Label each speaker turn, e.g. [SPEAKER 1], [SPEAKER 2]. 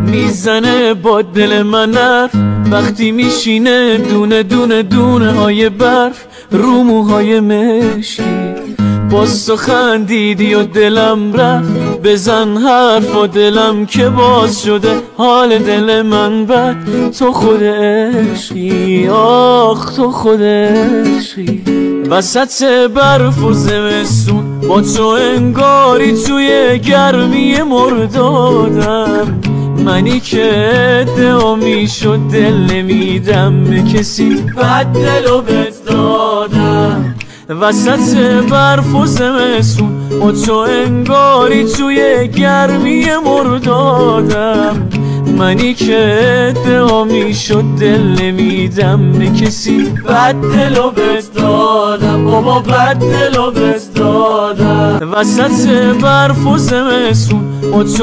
[SPEAKER 1] میزنه با دل من حرف وقتی میشینه دونه دونه دونه های برف رو موهای مشکی. باز تو خندیدی و دلم رفت، بزن حرف و دلم که باز شده حال دل من بد. تو خود عشقی، آخ تو خود عشقی. وسط برف و زمستون با تو انگاری توی گرمی مردادم. منی که ادعا میشد دل نمیدم به کسی، بد دلو بهت دادم. وسط برف و زمستون با تو انگاری توی گرمی مردادم. منی که ادعا میشد دل نمیدم به کسی، بد دلو بهت دادم بابا، بد دلو بهت دادم. وسط برف و زمستون